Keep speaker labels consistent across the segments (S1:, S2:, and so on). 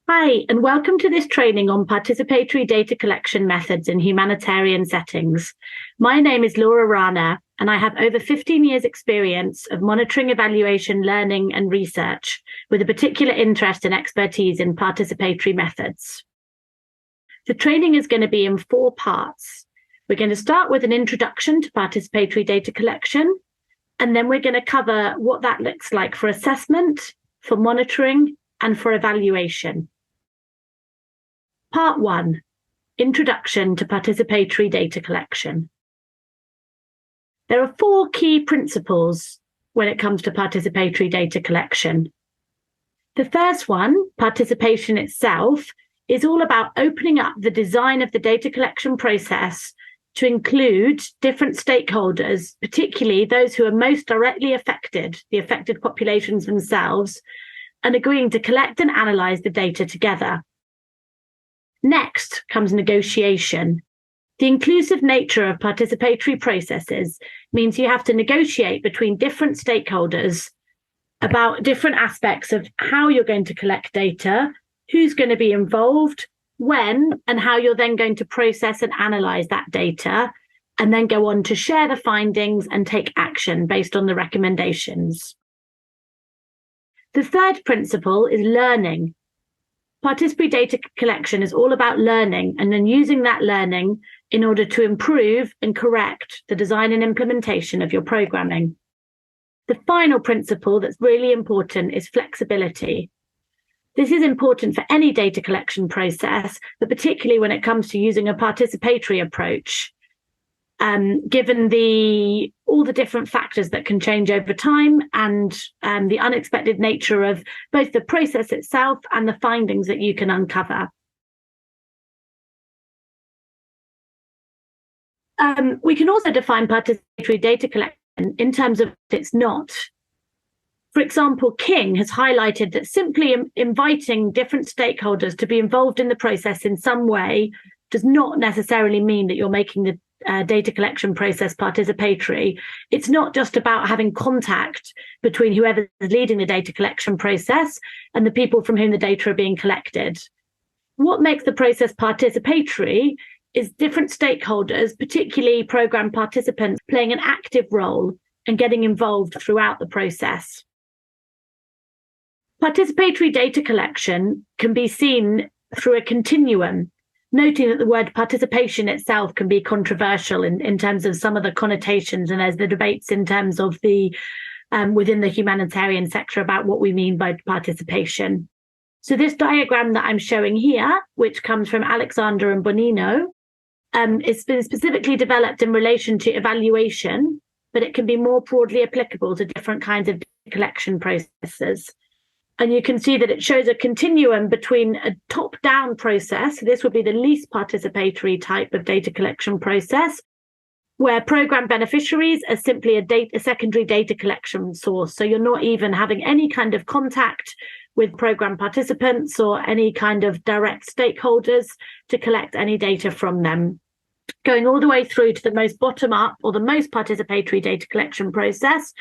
S1: Hi, and welcome to this training on participatory data collection methods in humanitarian settings. My name is Laura Rana, and I have over 15 years' experience of monitoring, evaluation, learning, and research, with a particular interest and expertise in participatory methods. The training is going to be in 4 parts. We're going to start with an introduction to participatory data collection, and then we're going to cover what that looks like for assessment, for monitoring, and for evaluation. Part 1, Introduction to Participatory Data Collection. There are 4 key principles when it comes to participatory data collection. The first one, participation itself, is all about opening up the design of the data collection process to include different stakeholders, particularly those who are most directly affected, the affected populations themselves, and agreeing to collect and analyze the data together. Next comes negotiation. The inclusive nature of participatory processes means you have to negotiate between different stakeholders about different aspects of how you're going to collect data, who's going to be involved, when, and how you're then going to process and analyze that data, and then go on to share the findings and take action based on the recommendations. The third principle is learning. Participatory data collection is all about learning and then using that learning in order to improve and correct the design and implementation of your programming. The final principle that's really important is flexibility. This is important for any data collection process, but particularly when it comes to using a participatory approach, given all the different factors that can change over time and the unexpected nature of both the process itself and the findings that you can uncover. We can also define participatory data collection in terms of it's not. For example, King has highlighted that simply inviting different stakeholders to be involved in the process in some way does not necessarily mean that you're making the data collection process participatory. It's not just about having contact between whoever is leading the data collection process and the people from whom the data are being collected. What makes the process participatory is different stakeholders, particularly program participants, playing an active role and getting involved throughout the process. Participatory data collection can be seen through a continuum, noting that the word participation itself can be controversial in terms of some of the connotations, and there's the debates in terms of the within the humanitarian sector about what we mean by participation. So this diagram that I'm showing here, which comes from Alexander and Bonino, it's been specifically developed in relation to evaluation, but it can be more broadly applicable to different kinds of collection processes. And you can see that it shows a continuum between a top-down process. This would be the least participatory type of data collection process, where program beneficiaries are simply a secondary data collection source. So you're not even having any kind of contact with program participants or any kind of direct stakeholders to collect any data from them. Going all the way through to the most bottom-up or the most participatory data collection process,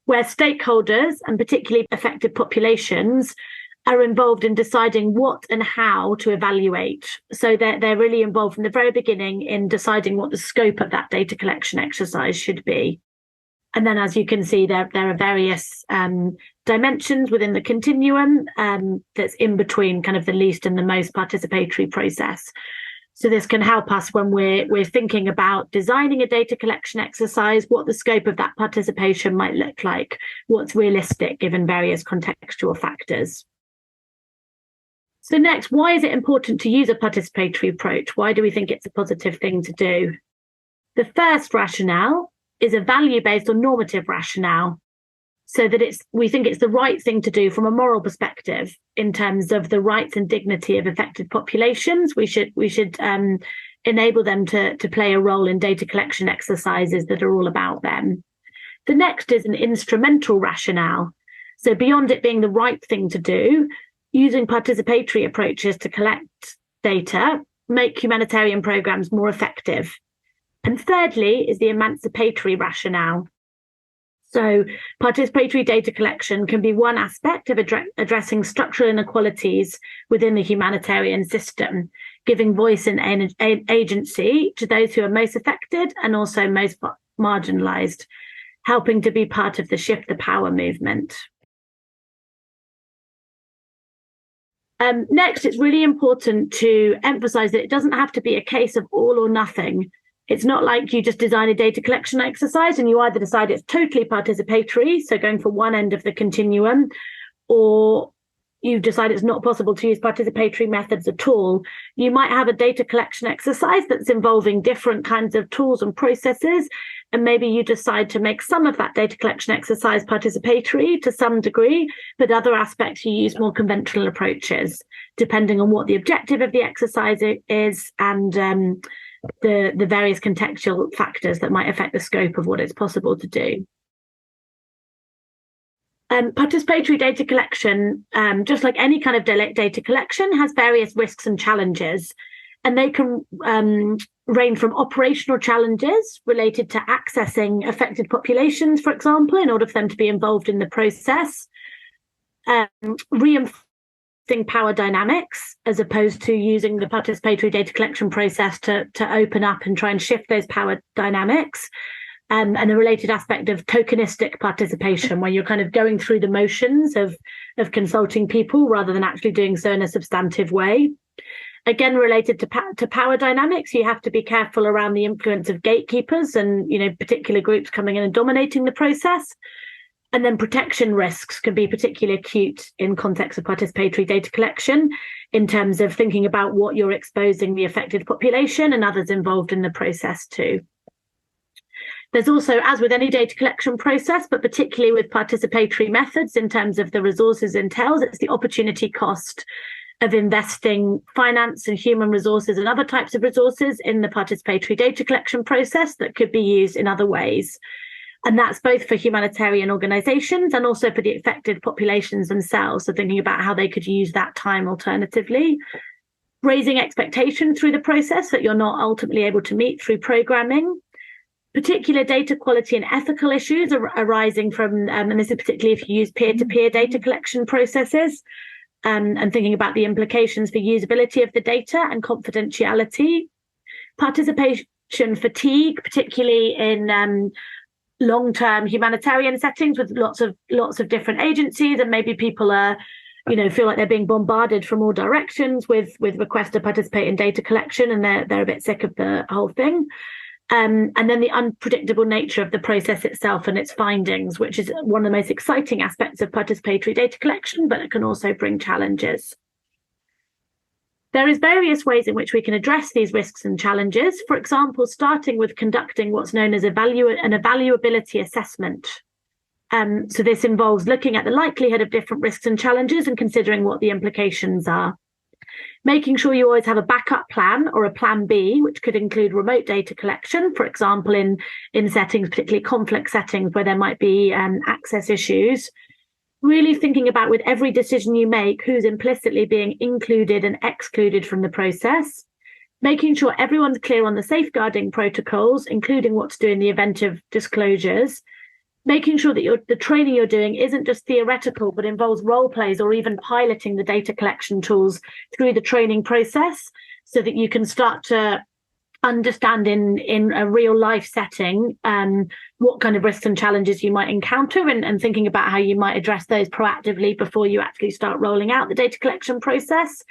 S1: where stakeholders and particularly affected populations are involved in deciding what and how to evaluate. So they're really involved from the very beginning in deciding what the scope of that data collection exercise should be. And then, as you can see, there are various dimensions within the continuum that's in between kind of the least and the most participatory process. So this can help us when we're thinking about designing a data collection exercise, what the scope of that participation might look like, what's realistic given various contextual factors. So next, why is it important to use a participatory approach? Why do we think it's a positive thing to do? The first rationale is a value-based or normative rationale, so that we think it's the right thing to do from a moral perspective in terms of the rights and dignity of affected populations. We should enable them to play a role in data collection exercises that are all about them. The next is an instrumental rationale. So beyond it being the right thing to do, using participatory approaches to collect data make humanitarian programs more effective. And thirdly is the emancipatory rationale. So participatory data collection can be one aspect of addressing structural inequalities within the humanitarian system, giving voice and agency to those who are most affected and also most marginalized, helping to be part of the Shift the Power movement. Next, it's really important to emphasize that it doesn't have to be a case of all or nothing. It's not like you just design a data collection exercise and you either decide it's totally participatory, so going for one end of the continuum, or you decide it's not possible to use participatory methods at all. You might have a data collection exercise that's involving different kinds of tools and processes, and maybe you decide to make some of that data collection exercise participatory to some degree, but other aspects you use more conventional approaches, depending on what the objective of the exercise is and the various contextual factors that might affect the scope of what it's possible to do. Participatory data collection, just like any kind of data collection, has various risks and challenges, and they can range from operational challenges related to accessing affected populations, for example, in order for them to be involved in the process, reinforcing power dynamics as opposed to using the participatory data collection process to open up and try and shift those power dynamics, and the related aspect of tokenistic participation, where you're kind of going through the motions of consulting people rather than actually doing so in a substantive way. Again, related to power dynamics, you have to be careful around the influence of gatekeepers and, particular groups coming in and dominating the process. And then protection risks can be particularly acute in context of participatory data collection, in terms of thinking about what you're exposing the affected population and others involved in the process too. There's also, as with any data collection process, but particularly with participatory methods in terms of the resources entails, it's the opportunity cost of investing finance and human resources and other types of resources in the participatory data collection process that could be used in other ways. And that's both for humanitarian organizations and also for the affected populations themselves. So thinking about how they could use that time alternatively, raising expectation through the process that you're not ultimately able to meet through programming, particular data quality and ethical issues arising from, and this is particularly if you use peer-to-peer data collection processes, and thinking about the implications for usability of the data and confidentiality, participation fatigue, particularly in long-term humanitarian settings with lots of different agencies, and maybe people are, feel like they're being bombarded from all directions with requests to participate in data collection, and they're a bit sick of the whole thing. And then the unpredictable nature of the process itself and its findings, which is one of the most exciting aspects of participatory data collection, but it can also bring challenges. There is various ways in which we can address these risks and challenges. For example, starting with conducting what's known as an evaluability assessment. So this involves looking at the likelihood of different risks and challenges and considering what the implications are. Making sure you always have a backup plan or a plan B, which could include remote data collection, for example, in settings, particularly conflict settings where there might be access issues. Really thinking about, with every decision you make, who's implicitly being included and excluded from the process. Making sure everyone's clear on the safeguarding protocols, including what to do in the event of disclosures. Making sure that the training you're doing isn't just theoretical, but involves role plays or even piloting the data collection tools through the training process, so that you can start to understand in a real life setting what kind of risks and challenges you might encounter, and thinking about how you might address those proactively before you actually start rolling out the data collection process.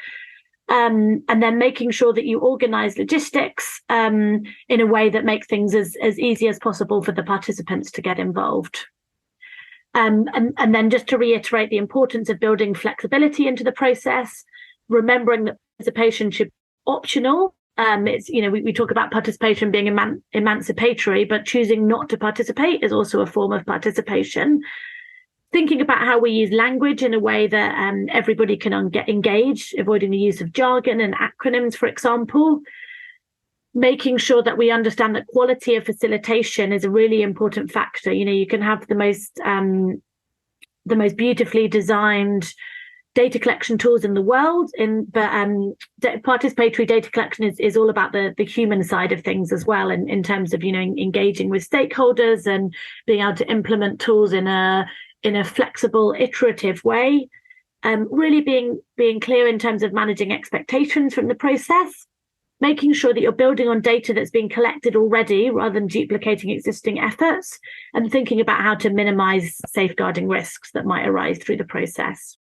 S1: And then making sure that you organize logistics in a way that makes things as easy as possible for the participants to get involved. And then just to reiterate the importance of building flexibility into the process, remembering that participation should be optional. It's, we talk about participation being emancipatory, but choosing not to participate is also a form of participation. Thinking about how we use language in a way that everybody can get engaged, avoiding the use of jargon and acronyms, for example. Making sure that we understand that quality of facilitation is a really important factor. You can have the most beautifully designed data collection tools in the world. But participatory data collection is all about the human side of things as well, in terms of engaging with stakeholders and being able to implement tools in a flexible, iterative way. Really being clear in terms of managing expectations from the process, making sure that you're building on data that's been collected already rather than duplicating existing efforts, and thinking about how to minimize safeguarding risks that might arise through the process.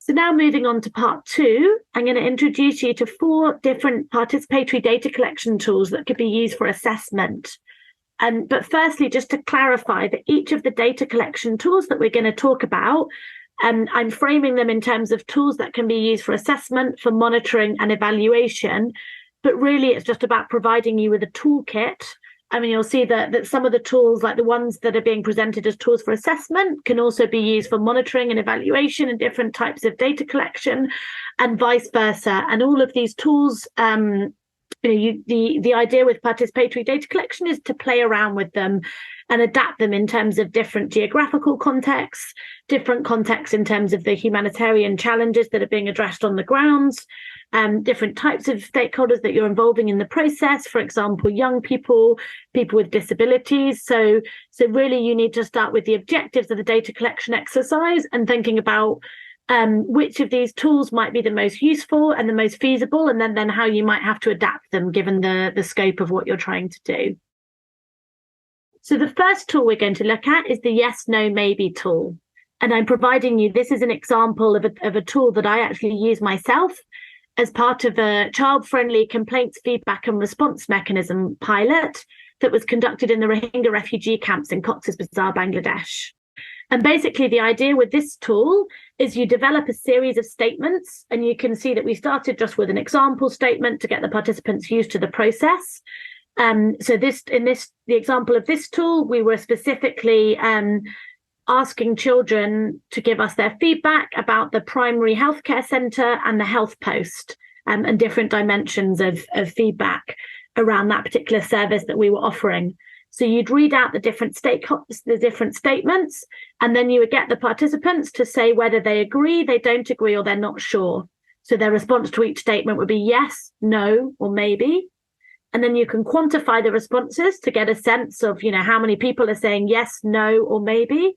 S1: So now moving on to part 2, I'm going to introduce you to 4 different participatory data collection tools that could be used for assessment. But firstly, just to clarify that each of the data collection tools that we're going to talk about, I'm framing them in terms of tools that can be used for assessment, for monitoring and evaluation. But really, it's just about providing you with a toolkit. I mean, you'll see that some of the tools, like the ones that are being presented as tools for assessment, can also be used for monitoring and evaluation and different types of data collection, and vice versa. And all of these tools, the idea with participatory data collection is to play around with them and adapt them in terms of different geographical contexts, different contexts in terms of the humanitarian challenges that are being addressed on the grounds, different types of stakeholders that you're involving in the process, for example, young people, people with disabilities. So really you need to start with the objectives of the data collection exercise and thinking about which of these tools might be the most useful and the most feasible, and then how you might have to adapt them given the scope of what you're trying to do. So the first tool we're going to look at is the yes, no, maybe tool. And I'm providing you, this is an example of a tool that I actually use myself as part of a child-friendly complaints, feedback and response mechanism pilot that was conducted in the Rohingya refugee camps in Cox's Bazar, Bangladesh. And basically the idea with this tool is you develop a series of statements, and you can see that we started just with an example statement to get the participants used to the process. So the example of this tool, we were specifically asking children to give us their feedback about the primary healthcare centre and the health post, and different dimensions of feedback around that particular service that we were offering. So you'd read out the different statements, and then you would get the participants to say whether they agree, they don't agree, or they're not sure. So their response to each statement would be yes, no, or maybe. And then you can quantify the responses to get a sense of, how many people are saying yes, no, or maybe,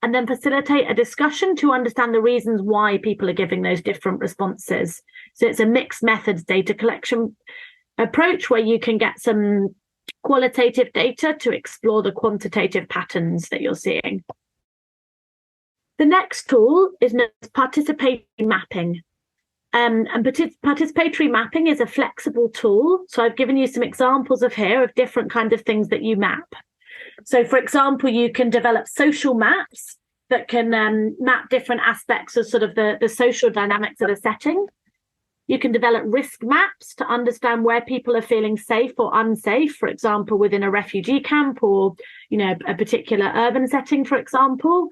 S1: and then facilitate a discussion to understand the reasons why people are giving those different responses. So it's a mixed methods data collection approach where you can get some qualitative data to explore the quantitative patterns that you're seeing. The next tool is known as participatory mapping. And participatory mapping is a flexible tool. So I've given you some examples here of different kinds of things that you map. So, for example, you can develop social maps that can map different aspects of sort of the social dynamics of a setting. You can develop risk maps to understand where people are feeling safe or unsafe, for example, within a refugee camp or, a particular urban setting, for example.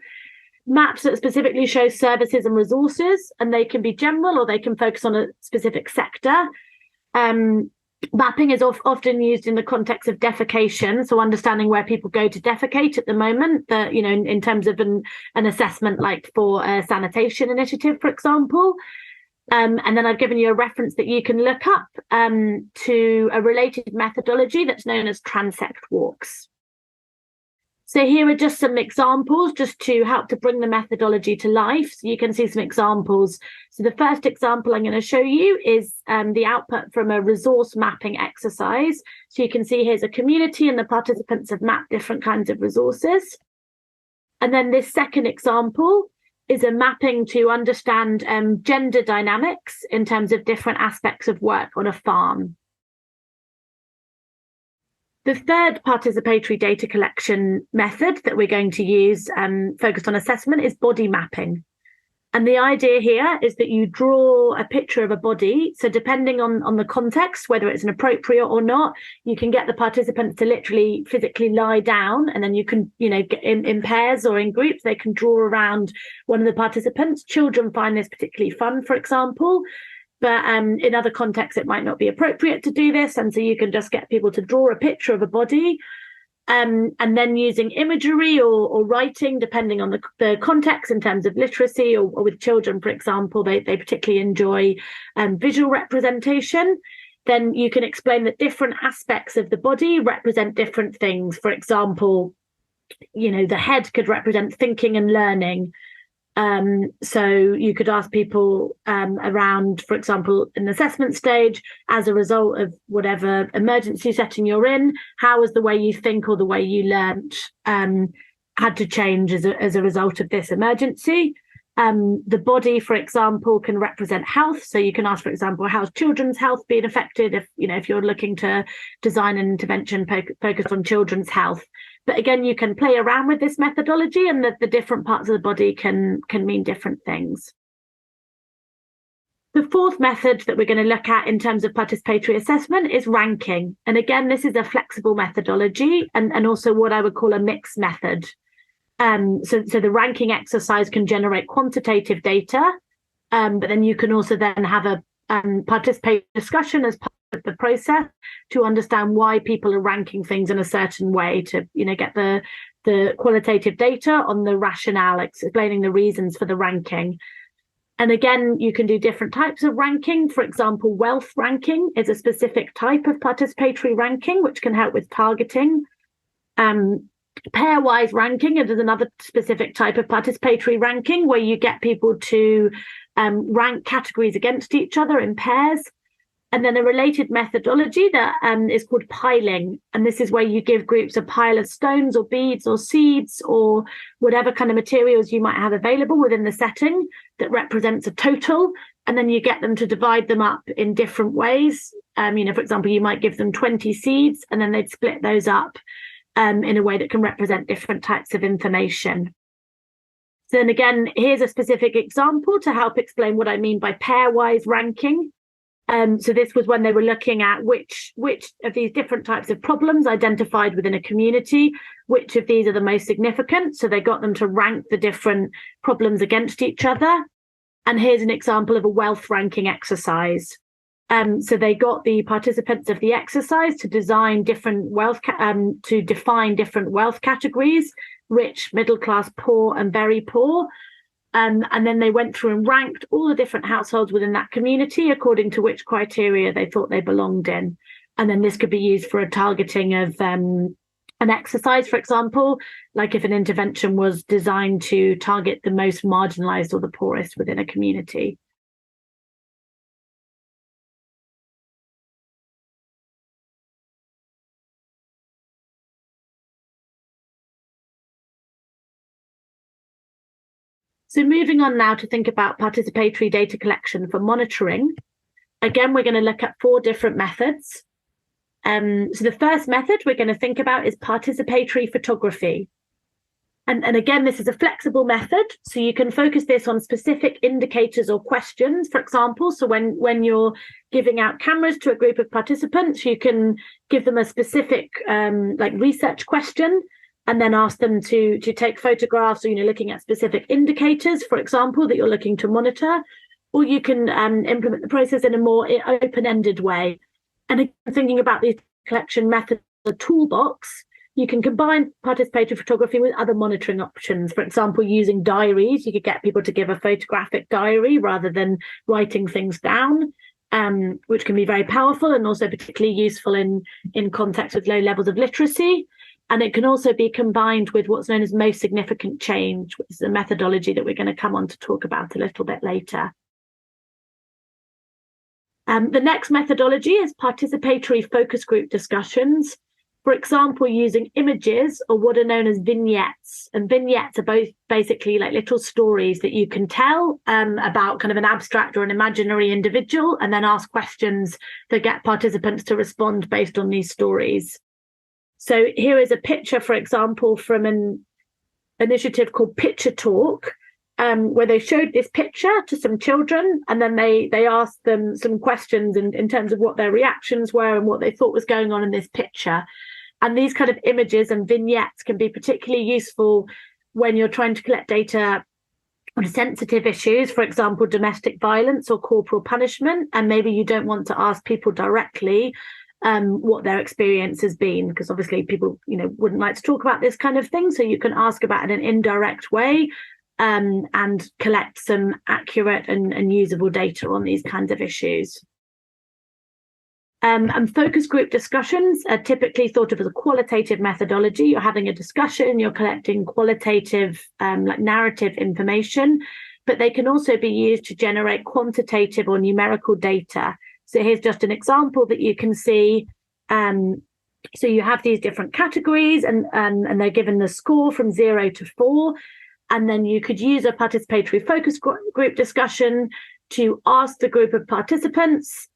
S1: Maps that specifically show services and resources, and they can be general or they can focus on a specific sector. Mapping is often used in the context of defecation, so understanding where people go to defecate at the moment, in terms of an assessment like for a sanitation initiative, for example. And then I've given you a reference that you can look up to a related methodology that's known as transect walks. So here are just some examples just to help to bring the methodology to life. So you can see some examples. So the first example I'm going to show you is the output from a resource mapping exercise. So you can see here's a community and the participants have mapped different kinds of resources. And then this second example is a mapping to understand gender dynamics in terms of different aspects of work on a farm. The third participatory data collection method that we're going to use focused on assessment is body mapping. And the idea here is that you draw a picture of a body. So depending on the context, whether it's an appropriate or not, you can get the participants to literally physically lie down, and then you can, in pairs or in groups, they can draw around one of the participants. Children find this particularly fun, for example. But in other contexts, it might not be appropriate to do this. And so you can just get people to draw a picture of a body. And then using imagery or writing, depending on the context in terms of literacy, or with children, for example, they particularly enjoy visual representation. Then you can explain that different aspects of the body represent different things. For example, the head could represent thinking and learning. So you could ask people around, for example, an assessment stage, as a result of whatever emergency setting you're in, how was the way you think or the way you learnt had to change as a result of this emergency. The body, for example, can represent health. So you can ask, for example, how's children's health being affected if you're looking to design an intervention focused on children's health. But again, you can play around with this methodology, and the different parts of the body can mean different things. The fourth method that we're going to look at in terms of participatory assessment is ranking. And again, this is a flexible methodology and also what I would call a mixed method. So the ranking exercise can generate quantitative data, but then you can also then have a participatory discussion as part of the process to understand why people are ranking things in a certain way, to get the qualitative data on the rationale, explaining the reasons for the ranking. And again, you can do different types of ranking. For example, wealth ranking is a specific type of participatory ranking, which can help with targeting. Pairwise ranking is another specific type of participatory ranking, where you get people to rank categories against each other in pairs. And then a related methodology that is called piling. And this is where you give groups a pile of stones or beads or seeds or whatever kind of materials you might have available within the setting that represents a total. And then you get them to divide them up in different ways. For example, you might give them 20 seeds, and then they'd split those up in a way that can represent different types of information. So then again, here's a specific example to help explain what I mean by pairwise ranking. So this was when they were looking at which of these different types of problems identified within a community, which of these are the most significant. So they got them to rank the different problems against each other. And here's an example of a wealth ranking exercise. So they got the participants of the exercise to design different to define different wealth categories: rich, middle class, poor, and very poor. And then they went through and ranked all the different households within that community according to which criteria they thought they belonged in. And then this could be used for a targeting of an exercise, for example, like if an intervention was designed to target the most marginalized or the poorest within a community. So moving on now to think about participatory data collection for monitoring. Again, we're going to look at 4 different methods. So the first method we're going to think about is participatory photography. And again, this is a flexible method, so you can focus this on specific indicators or questions, for example. So when you're giving out cameras to a group of participants, you can give them a specific research question, and then ask them to take photographs, or looking at specific indicators, for example, that you're looking to monitor. Or you can implement the process in a more open-ended way. And again, thinking about these collection methods, the toolbox, you can combine participatory photography with other monitoring options. For example, using diaries, you could get people to give a photographic diary rather than writing things down, which can be very powerful and also particularly useful in contexts with low levels of literacy. And it can also be combined with what's known as most significant change, which is a methodology that we're going to come on to talk about a little bit later. The next methodology is participatory focus group discussions, for example, using images or what are known as vignettes. And vignettes are both basically like little stories that you can tell about kind of an abstract or an imaginary individual, and then ask questions that get participants to respond based on these stories. So here is a picture, for example, from an initiative called Picture Talk, where they showed this picture to some children, and then they asked them some questions in terms of what their reactions were and what they thought was going on in this picture. And these kind of images and vignettes can be particularly useful when you're trying to collect data on sensitive issues, for example, domestic violence or corporal punishment, and maybe you don't want to ask people directly what their experience has been, because obviously people, wouldn't like to talk about this kind of thing. So you can ask about it in an indirect way and collect some accurate and usable data on these kinds of issues. And focus group discussions are typically thought of as a qualitative methodology. You're having a discussion, you're collecting qualitative, like narrative information, but they can also be used to generate quantitative or numerical data. So here's just an example that you can see. So you have these different categories and they're given the score from 0 to 4. And then you could use a participatory focus group discussion to ask the group of participants,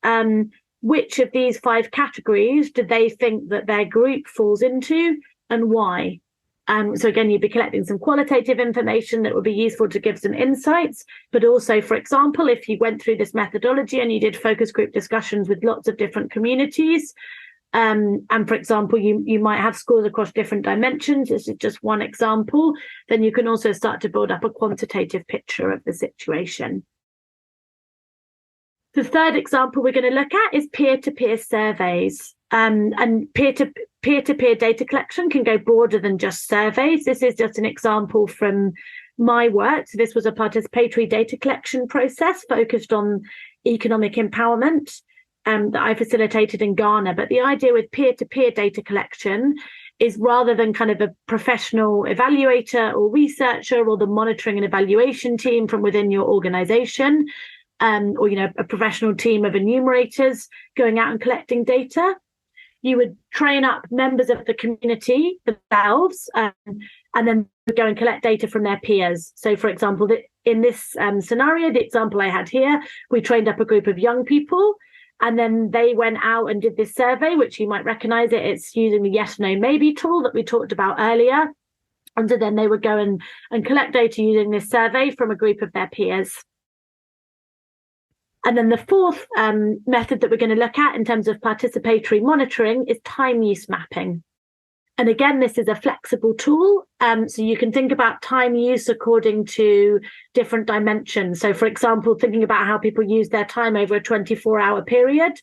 S1: which of these 5 categories do they think that their group falls into and why? So again, you'd be collecting some qualitative information that would be useful to give some insights, but also, for example, if you went through this methodology and you did focus group discussions with lots of different communities, and for example, you might have scores across different dimensions, this is just one example, then you can also start to build up a quantitative picture of the situation. The third example we're going to look at is peer-to-peer surveys. And peer-to-peer data collection can go broader than just surveys. This is just an example from my work. So this was a participatory data collection process focused on economic empowerment that I facilitated in Ghana. But the idea with peer-to-peer data collection is rather than kind of a professional evaluator or researcher or the monitoring and evaluation team from within your organization, or a professional team of enumerators going out and collecting data, you would train up members of the community themselves, and then go and collect data from their peers. So, for example, in this scenario, the example I had here, we trained up a group of young people, and then they went out and did this survey, which you might recognize it. It's using the yes, no, maybe tool that we talked about earlier. And so then they would go and collect data using this survey from a group of their peers. And then the fourth method that we're going to look at in terms of participatory monitoring is time use mapping. And again, this is a flexible tool. So you can think about time use according to different dimensions. So, for example, thinking about how people use their time over a 24-hour period,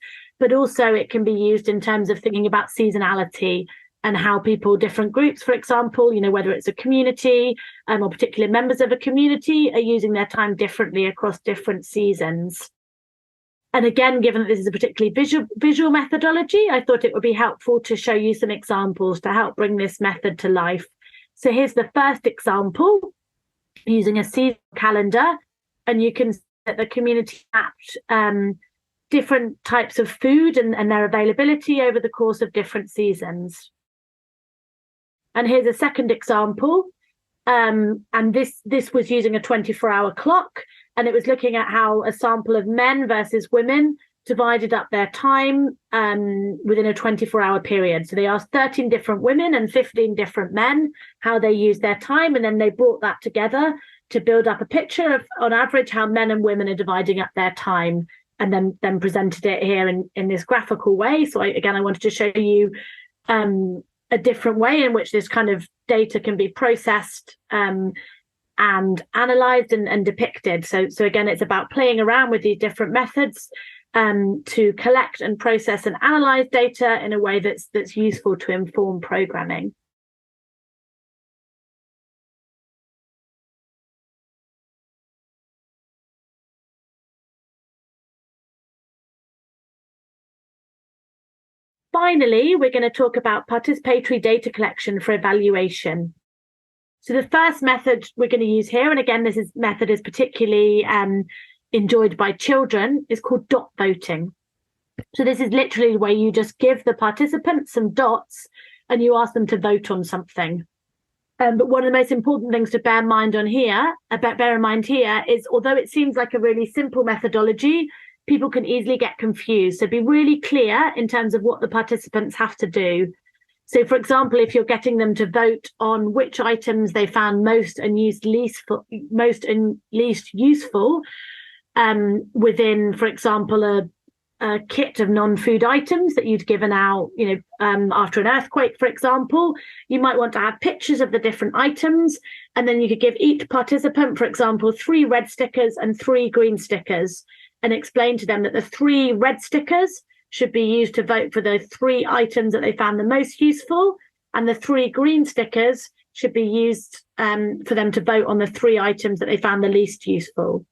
S1: but also it can be used in terms of thinking about seasonality and how people, different groups, for example, whether it's a community or particular members of a community are using their time differently across different seasons. And again, given that this is a particularly visual methodology, I thought it would be helpful to show you some examples to help bring this method to life. So here's the first example using a seasonal calendar, and you can see that the community mapped different types of food and their availability over the course of different seasons. And here's a second example, and this was using a 24-hour clock. And it was looking at how a sample of men versus women divided up their time within a 24-hour period. So they asked 13 different women and 15 different men how they used their time. And then they brought that together to build up a picture of, on average, how men and women are dividing up their time, and then presented it here in this graphical way. So I wanted to show you a different way in which this kind of data can be processed and analyzed and depicted. So again, it's about playing around with these different methods to collect and process and analyze data in a way that's useful to inform programming. Finally, we're going to talk about participatory data collection for evaluation. So the first method we're going to use here, and again, this method is particularly enjoyed by children, is called dot voting. So this is literally where you just give the participants some dots and you ask them to vote on something. But one of the most important things to bear in mind here is, although it seems like a really simple methodology, people can easily get confused. So be really clear in terms of what the participants have to do. So, for example, if you're getting them to vote on which items they found most and least useful within, for example, a kit of non-food items that you'd given out, after an earthquake, for example. You might want to have pictures of the different items, and then you could give each participant, for example, 3 red stickers and 3 green stickers, and explain to them that the 3 red stickers should be used to vote for the 3 items that they found the most useful, and the 3 green stickers should be used for them to vote on the 3 items that they found the least useful.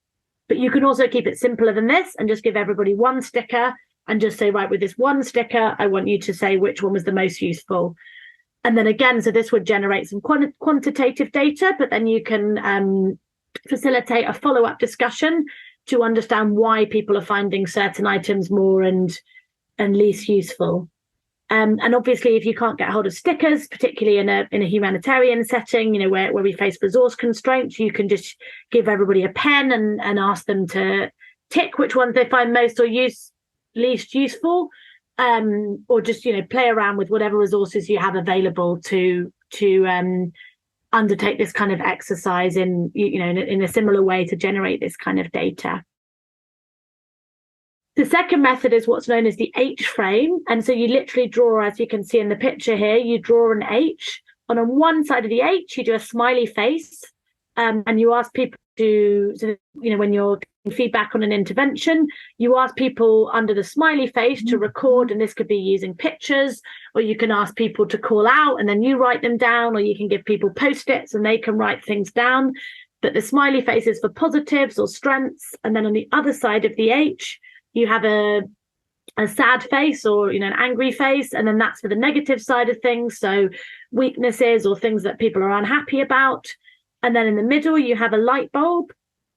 S1: But you can also keep it simpler than this and just give everybody 1 sticker and just say, right, with this 1 sticker, I want you to say which one was the most useful. And then again, so this would generate some quantitative data, but then you can facilitate a follow-up discussion to understand why people are finding certain items more and least useful. And obviously, if you can't get hold of stickers, particularly in a humanitarian setting, where we face resource constraints, you can just give everybody a pen and ask them to tick which ones they find most or least useful, or just play around with whatever resources you have available to undertake this kind of exercise in a similar way to generate this kind of data. The second method is what's known as the H frame. And so you literally draw, as you can see in the picture here, you draw an H. On one side of the H, you do a smiley face, and you ask people when you're giving feedback on an intervention, you ask people under the smiley face to record, and this could be using pictures, or you can ask people to call out and then you write them down, or you can give people Post-its and they can write things down. But the smiley face is for positives or strengths. And then on the other side of the H, you have a sad face or an angry face, and then that's for the negative side of things, so weaknesses or things that people are unhappy about. And then in the middle you have a light bulb,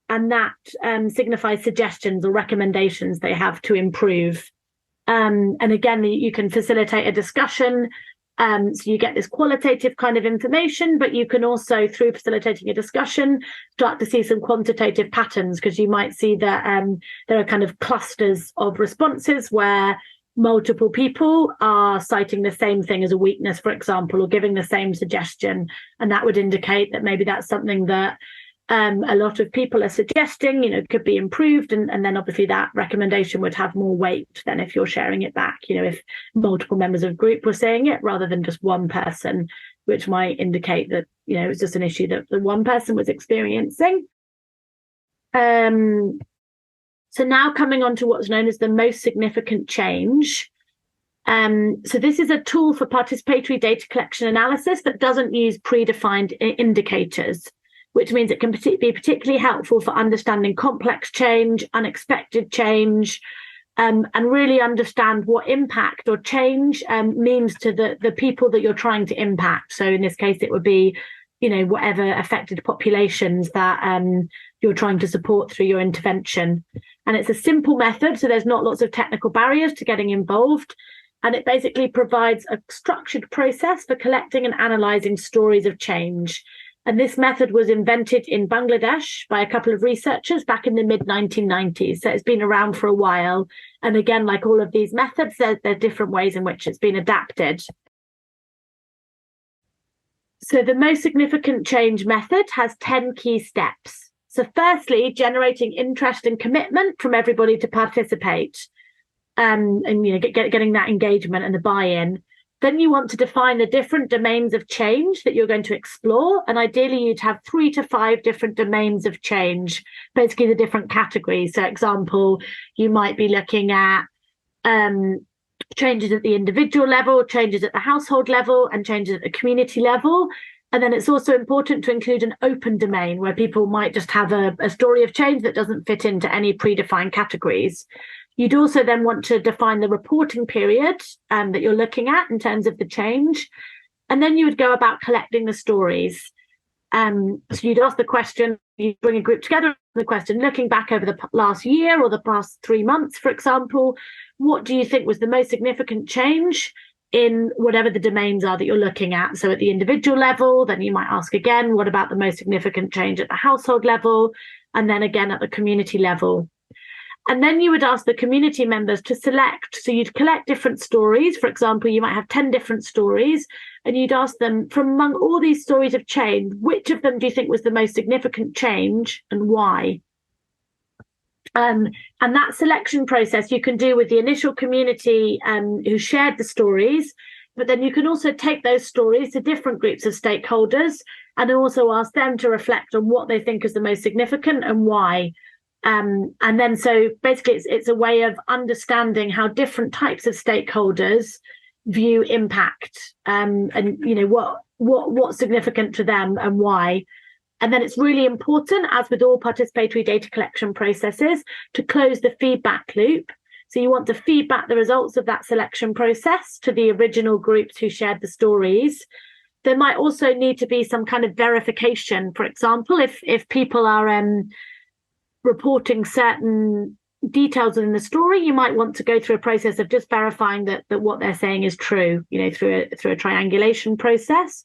S1: and that signifies suggestions or recommendations they have to improve. And again, you can facilitate a discussion, so you get this qualitative kind of information, but you can also, through facilitating a discussion, start to see some quantitative patterns, because you might see that there are kind of clusters of responses where multiple people are citing the same thing as a weakness, for example, or giving the same suggestion. And that would indicate that maybe that's something that a lot of people are suggesting, could be improved. And then obviously that recommendation would have more weight than if you're sharing it back, if multiple members of a group were saying it rather than just one person, which might indicate that, it was just an issue that the one person was experiencing. So now coming on to what's known as the most significant change. So this is a tool for participatory data collection analysis that doesn't use predefined indicators, which means it can be particularly helpful for understanding complex change, unexpected change, and really understand what impact or change means to the people that you're trying to impact. So in this case, it would be, whatever affected populations that you're trying to support through your intervention. And it's a simple method, so there's not lots of technical barriers to getting involved. And it basically provides a structured process for collecting and analysing stories of change. And this method was invented in Bangladesh by a couple of researchers back in the mid-1990s. So it's been around for a while. And again, like all of these methods, there are different ways in which it's been adapted. So the most significant change method has 10 key steps. So firstly, generating interest and commitment from everybody to participate, and getting that engagement and the buy-in. Then you want to define the different domains of change that you're going to explore. And ideally, you'd have 3 to 5 different domains of change, basically the different categories. So, example, you might be looking at changes at the individual level, changes at the household level, and changes at the community level. And then it's also important to include an open domain where people might just have a story of change that doesn't fit into any predefined categories. You'd also then want to define the reporting period that you're looking at in terms of the change. And then you would go about collecting the stories. So you'd ask the question, you bring a group together, the question, looking back over the last year or the past 3 months, for example, what do you think was the most significant change in whatever the domains are that you're looking at? So at the individual level, then you might ask again, what about the most significant change at the household level? And then again at the community level. And then you would ask the community members to select. So you'd collect different stories. For example, you might have 10 different stories, and you'd ask them, from among all these stories of change, which of them do you think was the most significant change and why? And that selection process you can do with the initial community who shared the stories, but then you can also take those stories to different groups of stakeholders and also ask them to reflect on what they think is the most significant and why. And then so basically it's a way of understanding how different types of stakeholders view impact, and what's significant to them and why. And then it's really important, as with all participatory data collection processes, to close the feedback loop. So you want to feedback the results of that selection process to the original groups who shared the stories. There might also need to be some kind of verification. For example, if people are reporting certain details in the story, you might want to go through a process of just verifying that what they're saying is true, through a triangulation process.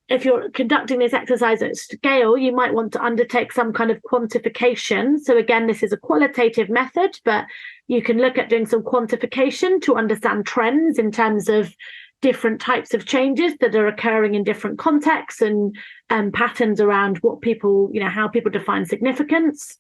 S1: If you're conducting this exercise at scale, you might want to undertake some kind of quantification. So again, this is a qualitative method, but you can look at doing some quantification to understand trends in terms of different types of changes that are occurring in different contexts and patterns around what people, how people define significance.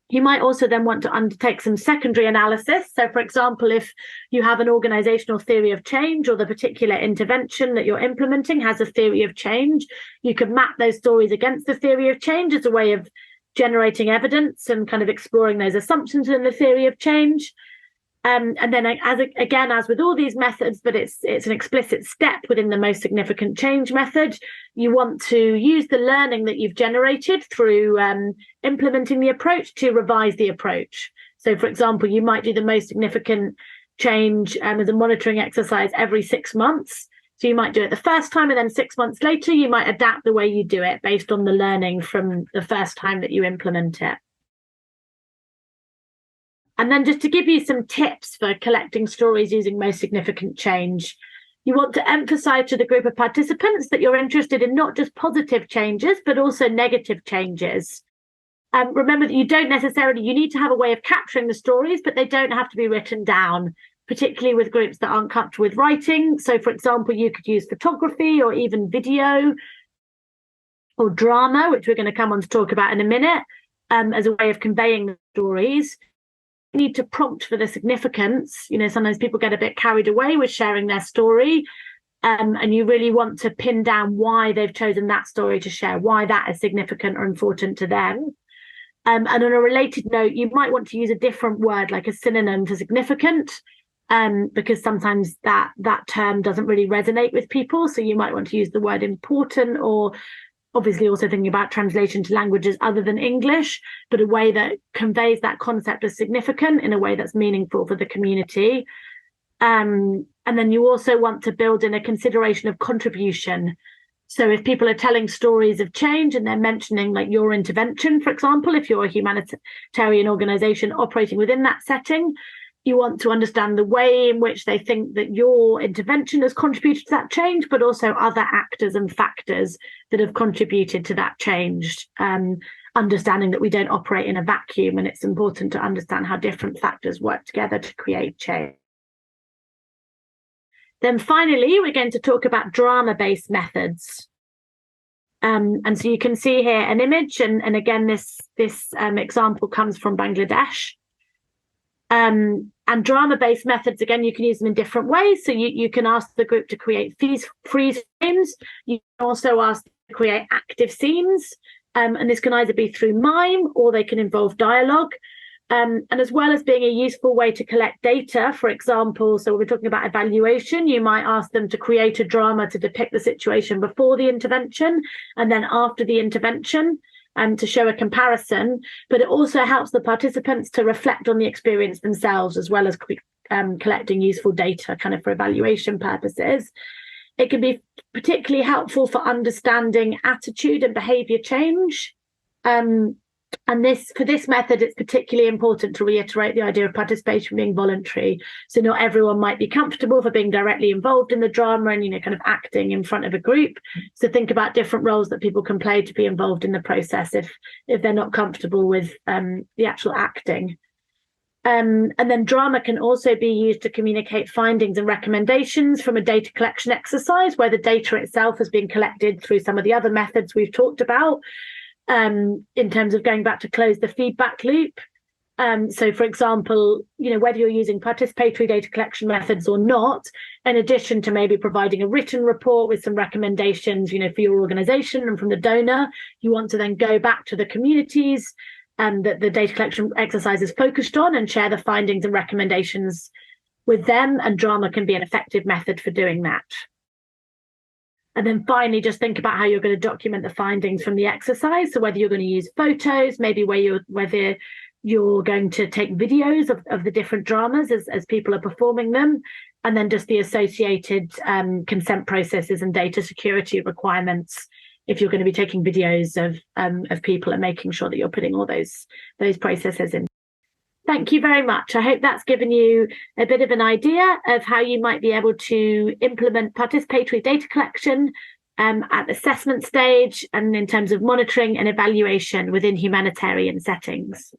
S1: You might also then want to undertake some secondary analysis. So, for example, if you have an organizational theory of change or the particular intervention that you're implementing has a theory of change, you could map those stories against the theory of change as a way of generating evidence and kind of exploring those assumptions in the theory of change. And then, as with all these methods, but it's an explicit step within the most significant change method, you want to use the learning that you've generated through implementing the approach to revise the approach. So, for example, you might do the most significant change as a monitoring exercise every 6 months. So you might do it the first time, and then 6 months later, you might adapt the way you do it based on the learning from the first time that you implement it. And then just to give you some tips for collecting stories using most significant change, you want to emphasize to the group of participants that you're interested in not just positive changes, but also negative changes. Remember that you need to have a way of capturing the stories, but they don't have to be written down, particularly with groups that aren't comfortable with writing. So, for example, you could use photography or even video or drama, which we're going to come on to talk about in a minute, as a way of conveying the stories. Need to prompt for the significance. Sometimes people get a bit carried away with sharing their story, and you really want to pin down why they've chosen that story to share, why that is significant or important to them. And on a related note, you might want to use a different word, like a synonym for significant, because sometimes that term doesn't really resonate with people. So you might want to use the word important, or obviously also thinking about translation to languages other than English, but a way that conveys that concept as significant in a way that's meaningful for the community. And then you also want to build in a consideration of contribution. So if people are telling stories of change and they're mentioning like your intervention, for example, if you're a humanitarian organization operating within that setting, you want to understand the way in which they think that your intervention has contributed to that change, but also other actors and factors that have contributed to that change. Understanding that we don't operate in a vacuum, and it's important to understand how different factors work together to create change. Then finally, we're going to talk about drama-based methods. And so you can see here an image, and again, this example comes from Bangladesh. And drama-based methods, again, you can use them in different ways. So you can ask the group to create freeze frames. You can also ask to create active scenes. And this can either be through mime or they can involve dialogue. And as well as being a useful way to collect data, for example, so we're talking about evaluation, you might ask them to create a drama to depict the situation before the intervention and then after the intervention, to show a comparison. But it also helps the participants to reflect on the experience themselves, as well as collecting useful data kind of for evaluation purposes. It can be particularly helpful for understanding attitude and behavior change. And for this method, it's particularly important to reiterate the idea of participation being voluntary. So not everyone might be comfortable for being directly involved in the drama and, kind of acting in front of a group. So think about different roles that people can play to be involved in the process if they're not comfortable with the actual acting. And then drama can also be used to communicate findings and recommendations from a data collection exercise, where the data itself has been collected through some of the other methods we've talked about. In terms of going back to close the feedback loop. So, for example, whether you're using participatory data collection methods or not, in addition to maybe providing a written report with some recommendations, for your organization and from the donor, you want to then go back to the communities that the data collection exercise is focused on and share the findings and recommendations with them. And drama can be an effective method for doing that. And then finally, just think about how you're going to document the findings from the exercise. So whether you're going to use photos, maybe whether you're going to take videos of the different dramas as people are performing them, and then just the associated consent processes and data security requirements if you're going to be taking videos of people and making sure that you're putting all those processes in. Thank you very much. I hope that's given you a bit of an idea of how you might be able to implement participatory data collection at the assessment stage and in terms of monitoring and evaluation within humanitarian settings.